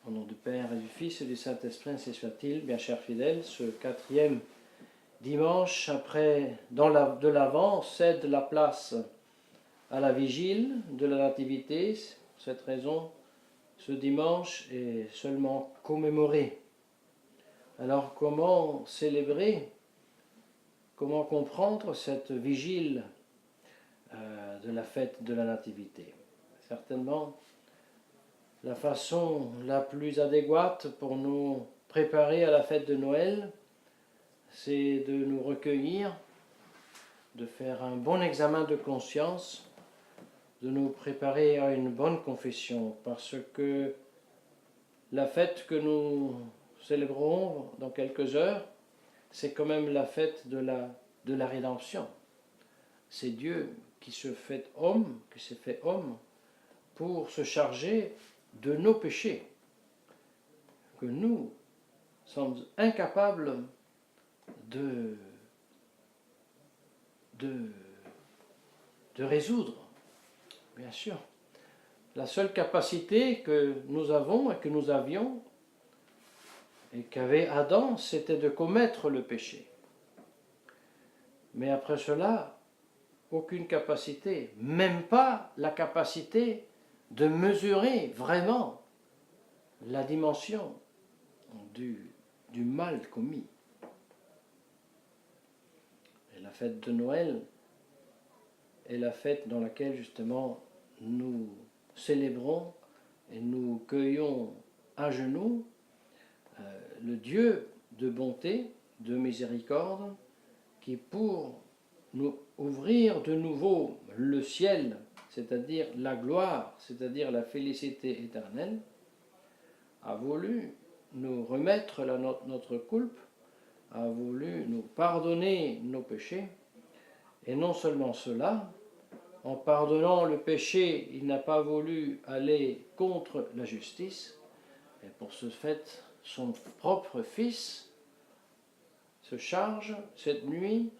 Au nom du Père et du Fils et du Saint-Esprit, ainsi soit-il. Bien chers fidèles, ce quatrième dimanche de l'Avent cède la place à la vigile de la Nativité. Pour cette raison, ce dimanche est seulement commémoré. Alors comment célébrer, comment comprendre cette vigile de la fête de la Nativité? Certainement, la façon la plus adéquate pour nous préparer à la fête de Noël, c'est de nous recueillir, de faire un bon examen de conscience, de nous préparer à une bonne confession, parce que la fête que nous célébrerons dans quelques heures, c'est quand même la fête de la rédemption. C'est Dieu qui se fait homme, qui s'est fait homme, pour se charger de nos péchés, que nous sommes incapables de résoudre. Bien sûr, la seule capacité que nous avons et que nous avions et qu'avait Adam, c'était de commettre le péché. Mais après cela, aucune capacité, même pas la capacité de mesurer vraiment la dimension du mal commis. Et la fête de Noël est la fête dans laquelle justement nous célébrons et nous cueillons à genoux le Dieu de bonté, de miséricorde, qui pour nous ouvrir de nouveau le ciel, c'est-à-dire la gloire, c'est-à-dire la félicité éternelle, a voulu nous remettre notre culpe, a voulu nous pardonner nos péchés, et non seulement cela, en pardonnant le péché, il n'a pas voulu aller contre la justice, et pour ce fait, son propre Fils se charge cette nuit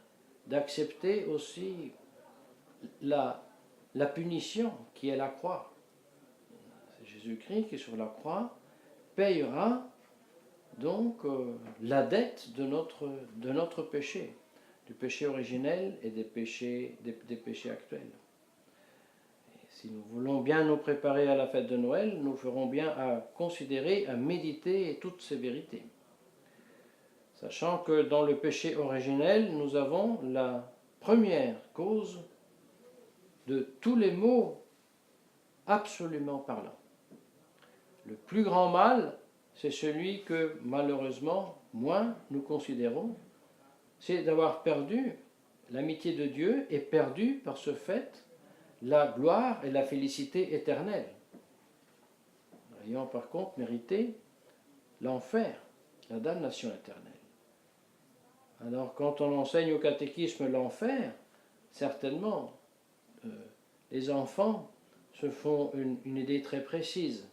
d'accepter aussi la punition qui est la croix. C'est Jésus-Christ qui sur la croix payera donc la dette de notre péché, du péché originel et des péchés actuels. Et si nous voulons bien nous préparer à la fête de Noël, nous ferons bien à considérer, à méditer toutes ces vérités. Sachant que dans le péché originel, nous avons la première cause de tous les maux absolument parlant. Le plus grand mal, c'est celui que malheureusement, moins nous considérons, c'est d'avoir perdu l'amitié de Dieu et perdu par ce fait la gloire et la félicité éternelle. Ayant par contre mérité l'enfer, la damnation éternelle. Alors quand on enseigne au catéchisme l'enfer, certainement, les enfants se font une idée très précise.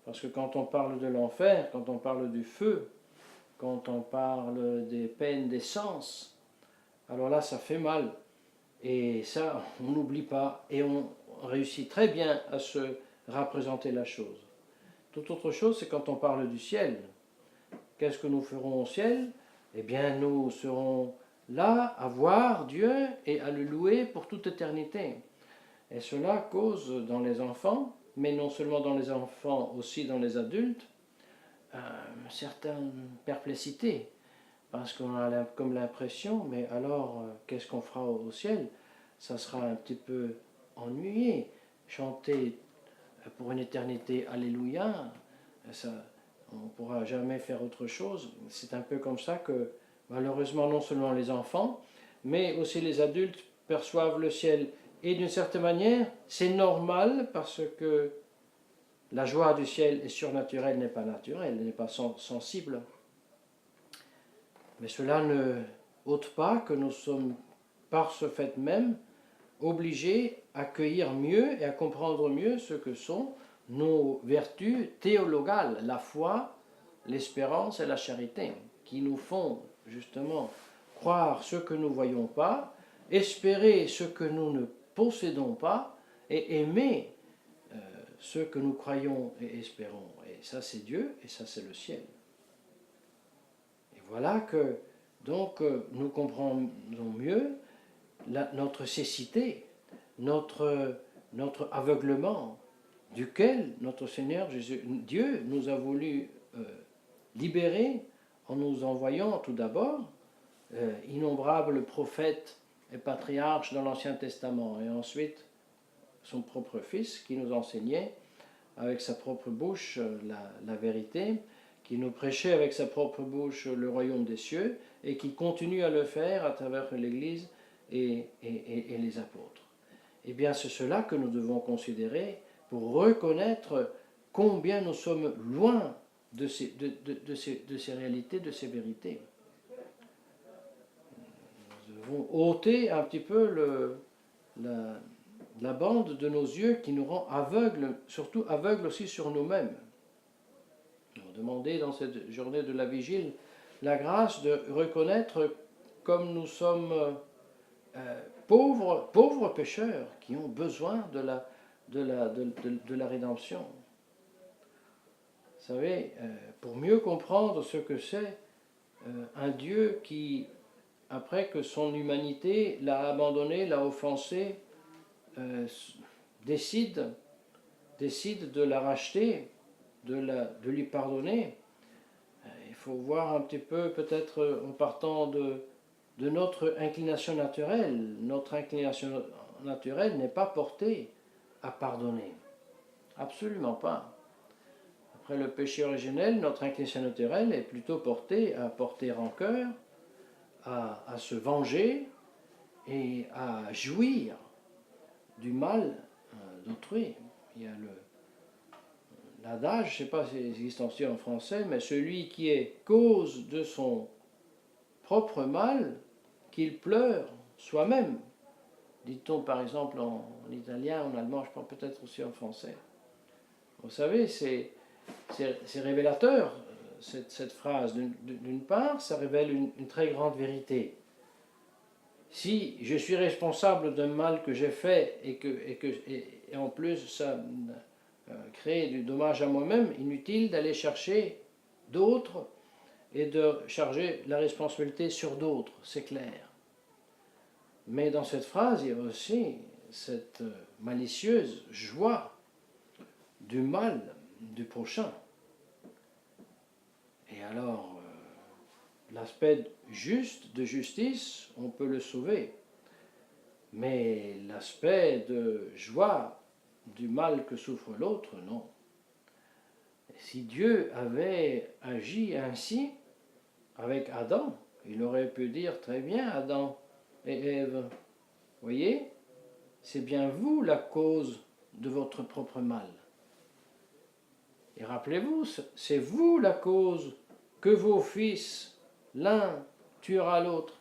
Parce que quand on parle de l'enfer, quand on parle du feu, quand on parle des peines d'essence, alors là ça fait mal. Et ça, on n'oublie pas et on réussit très bien à se représenter la chose. Toute autre chose, c'est quand on parle du ciel. Qu'est-ce que nous ferons au ciel? Eh bien, nous serons là à voir Dieu et à le louer pour toute éternité. Et cela cause dans les enfants, mais non seulement dans les enfants, aussi dans les adultes, certaines perplexités. Parce qu'on a comme l'impression, mais alors, qu'est-ce qu'on fera au ciel? Ça sera un petit peu ennuyé. Chanter pour une éternité Alléluia, on ne pourra jamais faire autre chose. C'est un peu comme ça que, malheureusement, non seulement les enfants, mais aussi les adultes perçoivent le ciel. Et d'une certaine manière, c'est normal parce que la joie du ciel est surnaturelle, n'est pas naturelle, n'est pas sensible. Mais cela ne ôte pas que nous sommes, par ce fait même, obligés à accueillir mieux et à comprendre mieux ce que sont nos vertus théologales, la foi, l'espérance et la charité, qui nous font justement croire ce que nous ne voyons pas, espérer ce que nous ne possédons pas et aimer ce que nous croyons et espérons. Et ça c'est Dieu et ça c'est le ciel. Et voilà que donc nous comprenons mieux notre cécité, notre aveuglement, duquel notre Seigneur Jésus, Dieu nous a voulu libérer en nous envoyant tout d'abord innombrables prophètes et patriarches dans l'Ancien Testament, et ensuite son propre Fils qui nous enseignait avec sa propre bouche la vérité, qui nous prêchait avec sa propre bouche le royaume des cieux, et qui continue à le faire à travers l'Église et les apôtres. Eh bien, c'est cela que nous devons considérer pour reconnaître combien nous sommes loin de ces réalités, de ces vérités. Nous devons ôter un petit peu la bande de nos yeux qui nous rend aveugles, surtout aveugles aussi sur nous-mêmes. Nous demander dans cette journée de la vigile la grâce de reconnaître comme nous sommes pauvres pécheurs qui ont besoin de la rédemption. Vous savez, pour mieux comprendre ce que c'est un Dieu qui, après que son humanité l'a abandonné, l'a offensé, décide de la racheter, de lui pardonner. Il faut voir un petit peu, peut-être en partant de notre inclination naturelle. Notre inclination naturelle n'est pas portée à pardonner. Absolument pas. Après le péché originel, notre inclination naturelle est plutôt portée à porter rancœur, à se venger et à jouir du mal d'autrui. Il y a l'adage, je ne sais pas si il existe aussi en français, mais celui qui est cause de son propre mal, qu'il pleure soi-même. Dit-on par exemple en italien, en allemand, je pense peut-être aussi en français. Vous savez, c'est révélateur, cette phrase. D'une part, ça révèle une très grande vérité. Si je suis responsable d'un mal que j'ai fait et en plus ça crée du dommage à moi-même, inutile d'aller chercher d'autres et de charger la responsabilité sur d'autres, c'est clair. Mais dans cette phrase, il y a aussi cette malicieuse joie du mal du prochain. Et alors, l'aspect juste de justice, on peut le sauver. Mais l'aspect de joie du mal que souffre l'autre, non. Si Dieu avait agi ainsi avec Adam, il aurait pu dire très bien, Adam et Ève, voyez, c'est bien vous la cause de votre propre mal. Et rappelez-vous, c'est vous la cause que vos fils, l'un tuera l'autre.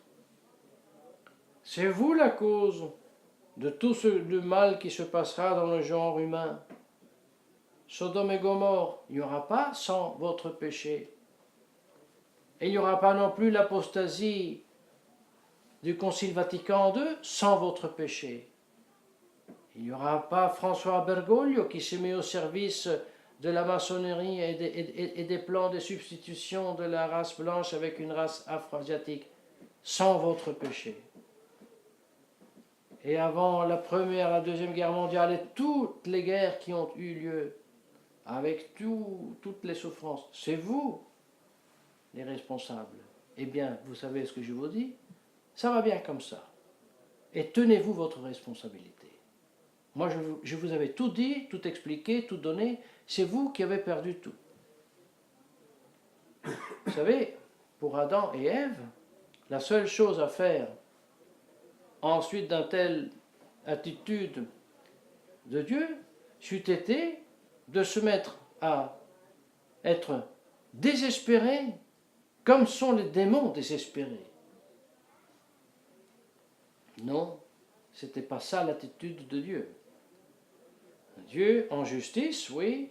C'est vous la cause de tout le mal qui se passera dans le genre humain. Sodome et Gomorrhe, il n'y aura pas sans votre péché. Et il n'y aura pas non plus l'apostasie du Concile Vatican II sans votre péché. Il n'y aura pas François Bergoglio qui se met au service de la maçonnerie et des plans de substitution de la race blanche avec une race afro-asiatique sans votre péché. Et avant la Première, la Deuxième Guerre mondiale et toutes les guerres qui ont eu lieu, avec toutes les souffrances, c'est vous les responsables. Eh bien, vous savez ce que je vous dis? Ça va bien comme ça. Et tenez-vous votre responsabilité. Moi, je vous avais tout dit, tout expliqué, tout donné. C'est vous qui avez perdu tout. Vous savez, pour Adam et Ève, la seule chose à faire, ensuite d'une telle attitude de Dieu, c'eût été de se mettre à être désespéré, comme sont les démons désespérés. Non, ce n'était pas ça l'attitude de Dieu. Dieu, en justice, oui,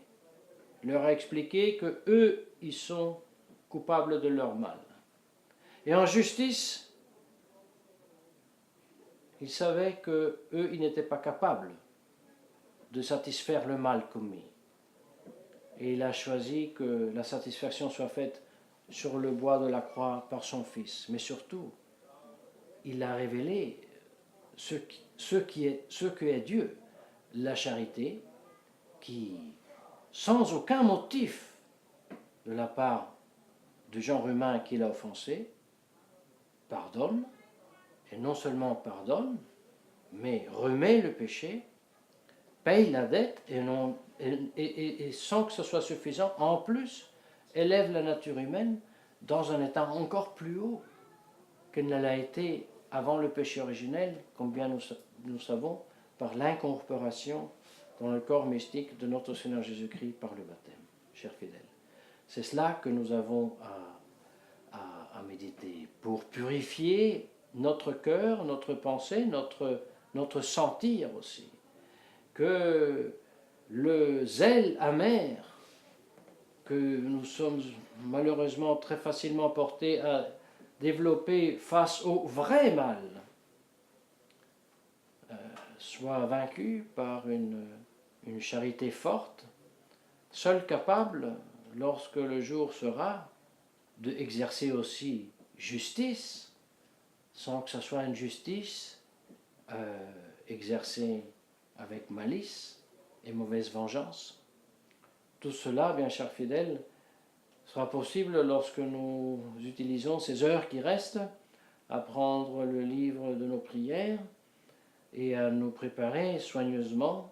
leur a expliqué que eux, ils sont coupables de leur mal. Et en justice, ils savaient que eux, ils n'étaient pas capables de satisfaire le mal commis. et il a choisi que la satisfaction soit faite sur le bois de la croix par son Fils. Mais surtout, il a révélé ce que est Dieu, la charité, qui, sans aucun motif de la part du genre humain qu'il a offensé, pardonne, et non seulement pardonne, mais remet le péché, paye la dette, et sans que ce soit suffisant, en plus, élève la nature humaine dans un état encore plus haut qu'elle ne l'a été avant le péché originel, comme bien nous savons, par l'incorporation dans le corps mystique de notre Seigneur Jésus-Christ par le baptême, chers fidèles. C'est cela que nous avons à méditer, pour purifier notre cœur, notre pensée, notre sentir aussi. Que le zèle amer que nous sommes malheureusement très facilement portés à développer face au vrai mal soit vaincu par une charité forte, seule capable, lorsque le jour sera, d'exercer aussi justice, sans que ce soit une justice exercée avec malice et mauvaise vengeance. Tout cela, bien chers fidèles, sera possible lorsque nous utilisons ces heures qui restent à prendre le livre de nos prières et à nous préparer soigneusement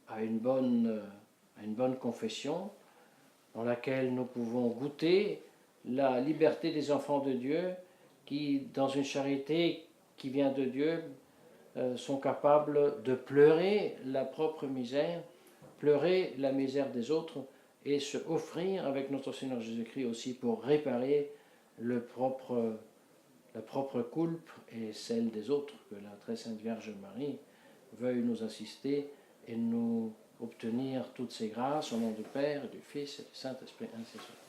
à une bonne confession dans laquelle nous pouvons goûter la liberté des enfants de Dieu qui, dans une charité qui vient de Dieu, sont capables de pleurer la propre misère, pleurer la misère des autres et se offrir avec notre Seigneur Jésus-Christ aussi pour réparer la propre coulpe et celle des autres, que la très sainte Vierge Marie veuille nous assister et nous obtenir toutes ces grâces au nom du Père, et du Fils et du Saint-Esprit, ainsi soit.